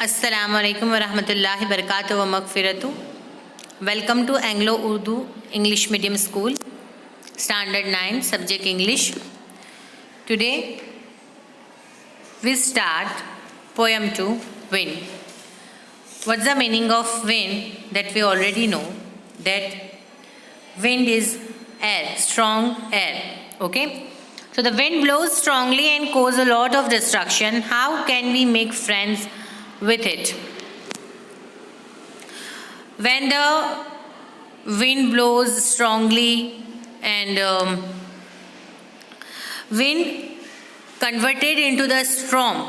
अस्सलामुअलैकुम वरहमतुल्लाहि वबरकातुहू व मग़फ़िरतुहू। Welcome to Anglo Urdu English medium school, standard 9, subject English. Today we start poem 2, Wind. What's the meaning of wind? That we already know. That wind is air, strong air. Okay? So the wind blows strongly and causes a lot of destruction. How can we make friends with it? When the wind blows strongly and wind converted into the storm,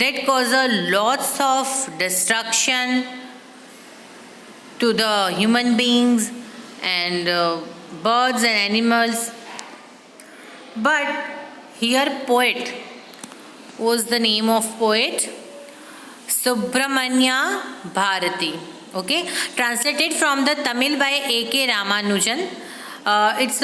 that causes lots of destruction to the human beings and birds and animals. But here poet, was the name of poet? Subramanya Bharati. Okay, translated from the Tamil by A.K. Ramanujan. It's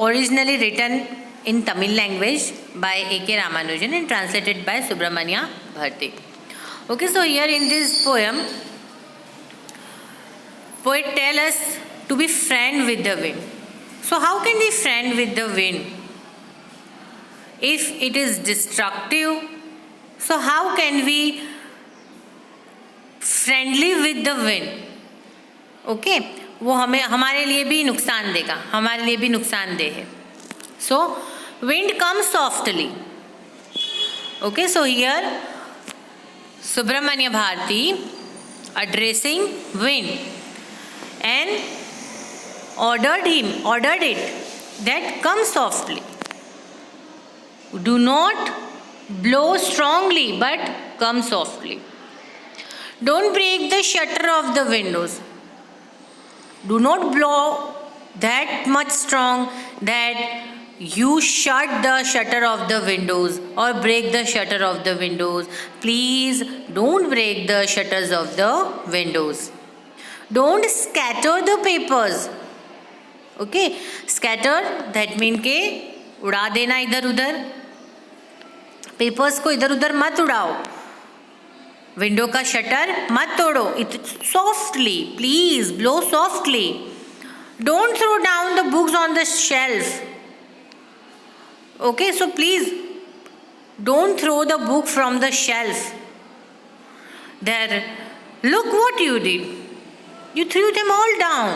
originally written in Tamil language by A.K. Ramanujan and translated by Subramanya Bharati. Okay, so here in this poem, poet tell us to be friend with the wind. So how can we friend with the wind? If it is destructive, so how can we friendly with the wind? Okay, वो हमें हमारे लिए भी नुकसान देगा, हमारे लिए भी नुकसानदेह है. So wind comes softly. Okay, so here Subramanya Bharati addressing wind and ordered it that come softly. Do not blow strongly, but come softly. Don't break the shutter of the windows. Do not blow that much strong that you shut the shutter of the windows or break the shutter of the windows. Please don't break the shutters of the windows. Don't scatter the papers. Okay, scatter that mean के उड़ा देना इधर उधर. Papers को इधर उधर मत उड़ाओ. विंडो का शटर मत तोड़ो. Softly, please blow softly. Don't throw down the books on the shelf. Okay, so please don't throw the book from the shelf. There, look what you did. You threw them all down.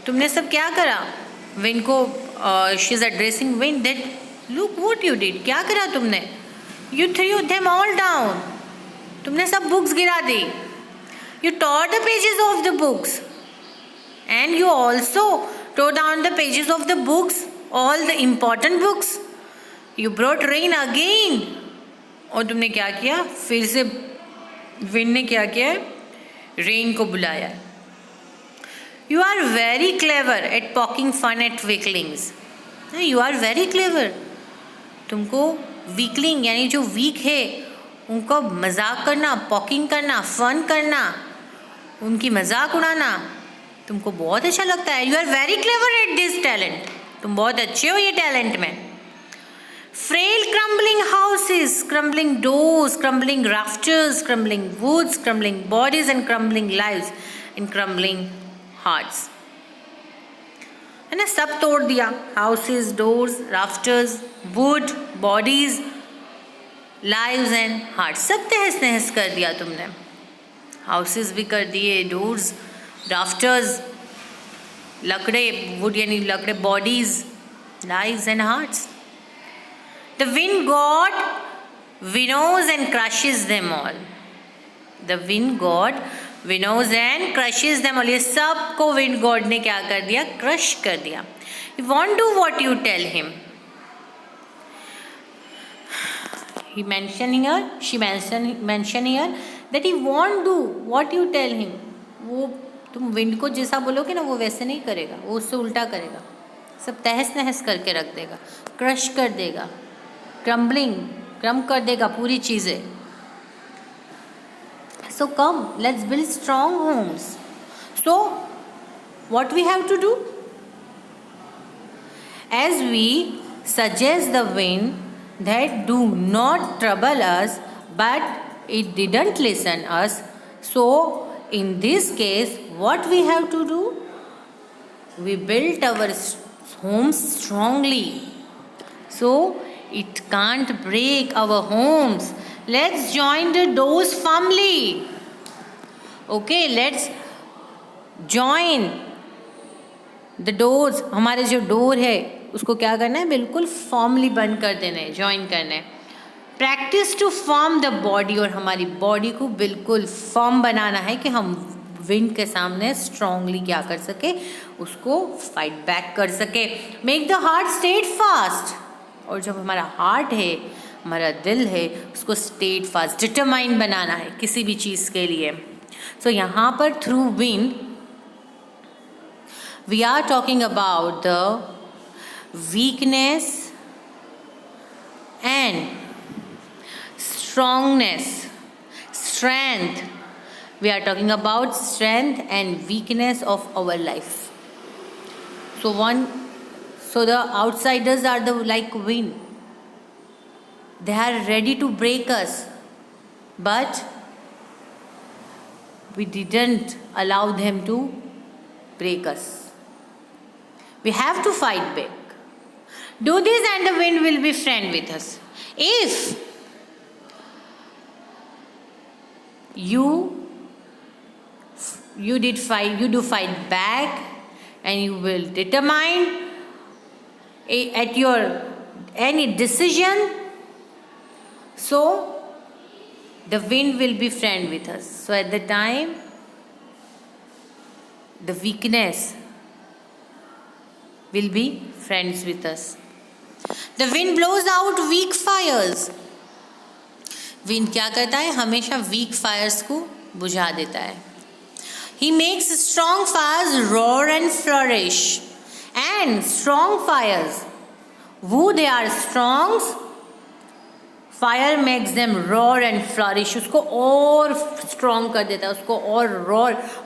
तुमने सब क्या करा? Wind को she is addressing wind that look what you did. क्या करा तुमने? You threw them all down. तुमने सब बुक्स गिरा दी. You tore the pages of the books and you also tore down the pages of the books, all the important books. You brought rain again. और तुमने क्या किया? फिर से विंड ने क्या किया? रेन को बुलाया. You are very clever at poking fun at weaklings. You are very clever. तुमको वीकलिंग यानी जो वीक है उनको मजाक करना, पॉकिंग करना, फन करना, उनकी मजाक उड़ाना तुमको बहुत अच्छा लगता है. You are very clever at this talent. तुम बहुत अच्छे हो ये टैलेंट में. Frail crumbling houses, crumbling doors, crumbling rafters, crumbling woods, crumbling bodies and crumbling lives and crumbling hearts. है ना, सब तोड़ दिया. Houses, doors, rafters, would, bodies, lives and hearts, सब तहस नहस कर दिया तुमने. हाउसेस भी कर दिए, डोर्स, राफ्टर्स, लकड़े, वुड यानी लकड़े, bodies, lives and hearts. The wind god winnows and crushes them all. The wind god winnows and crushes them all. ये सब को विंड गॉड ने क्या कर दिया? क्रश कर दिया. You want do what you tell him. He mention here, she mention here that he want do what you tell him. वो तुम विंड को जैसा बोलोगे ना वो वैसे नहीं करेगा, वो उससे उल्टा करेगा. सब तहस नहस करके रख देगा, क्रश कर देगा, क्रम कर देगा पूरी चीज़ें. So come, let's build strong homes. So, what we have to do? As we suggest the wind that do not trouble us, but it didn't listen us. So in this case, what we have to do? We built our homes strongly, so it can't break our homes. Let's join the doors firmly. Okay, let's join the doors. हमारे जो door है उसको क्या करना है? बिल्कुल formally बंद कर देना है, ज्वाइन करना है. Practice to form the body, और हमारी बॉडी को बिल्कुल फॉर्म बनाना है कि हम विंड के सामने स्ट्रांगली क्या कर सके, उसको फाइट बैक कर सके. Make the heart state fast, और जब हमारा हार्ट है, हमारा दिल है, उसको स्टेट फास्ट डिटरमाइन बनाना है किसी भी चीज़ के लिए. सो यहाँ पर through wind we are talking about the weakness and strongness, strength. We are talking about strength and weakness of our life. So the outsiders are the like wind. They are ready to break us, but we didn't allow them to break us. We have to fight back. Do this and the wind will be friend with us. If you do fight back, and you will determine at your any decision, so the wind will be friend with us. So at the time, the weakness will be friends with us. The wind blows out weak fires. Wind क्या करता है? हमेशा week Fyers को बुझा देता है. He makes strong fires roar and flourish. And strong fires, who they are strong, fire makes them roar and flourish. उसको और स्ट्रॉन्ग कर देता है, उसको और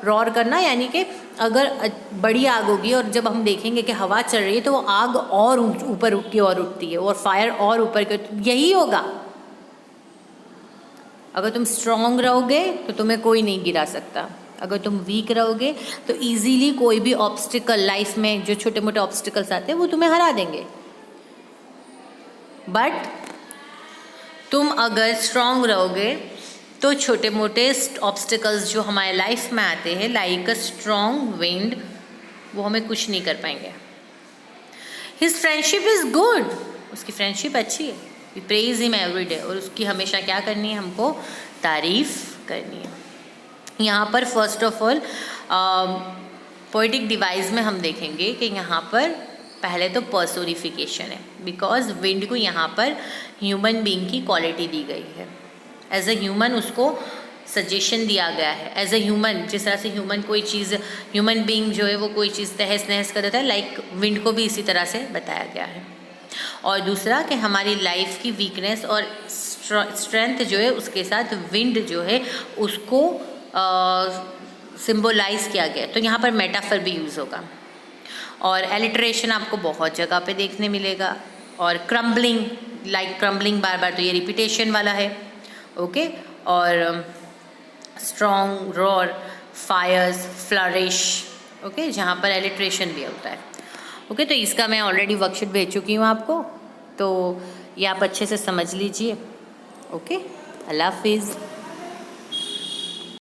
रोर करना, यानी कि अगर बड़ी आग होगी और जब हम देखेंगे कि हवा चल रही है तो वो आग और ऊपर की ओर उठती है और फायर और ऊपर की. यही होगा. अगर तुम स्ट्रॉन्ग रहोगे तो तुम्हें कोई नहीं गिरा सकता. अगर तुम वीक रहोगे तो इजीली कोई भी ऑब्स्टिकल लाइफ में जो छोटे मोटे ऑब्स्टिकल्स आते हैं वो तुम्हें हरा देंगे. बट तुम अगर स्ट्रॉन्ग रहोगे तो छोटे मोटे ऑब्स्टिकल्स जो हमारे लाइफ में आते हैं लाइक अ स्ट्रॉन्ग विंड, वो हमें कुछ नहीं कर पाएंगे. His friendship is good. उसकी फ्रेंडशिप अच्छी है. We praise him every day. और उसकी हमेशा क्या करनी है? हमको तारीफ़ करनी है. यहाँ पर first of all poetic device में हम देखेंगे कि यहाँ पर पहले तो पर्सोनिफिकेशन है, बिकॉज विंड को यहाँ पर ह्यूमन बीइंग की क्वालिटी दी गई है. एज अ ह्यूमन उसको सजेशन दिया गया है. एज अ ह्यूमन, जिस तरह से ह्यूमन बीइंग जो है वो कोई चीज़ तहस नहस कर देता है, लाइक विंड को भी इसी तरह से बताया गया है. और दूसरा कि हमारी लाइफ की वीकनेस और स्ट्रेंथ जो है उसके साथ विंड जो है उसको सिंबलाइज किया गया. तो यहाँ पर मेटाफर भी यूज़ होगा. और एलिट्रेशन आपको बहुत जगह पे देखने मिलेगा. और क्रम्बलिंग, लाइक क्रम्बलिंग बार बार, तो ये रिपीटेशन वाला है. ओके. और strong, roar, fires, flourish. Okay, जहाँ पर एलिट्रेशन भी होता है. ओके, तो इसका मैं ऑलरेडी वर्कशीट भेज चुकी हूँ आपको, तो ये आप अच्छे से समझ लीजिए. ओके, अल्लाह हाफिज़.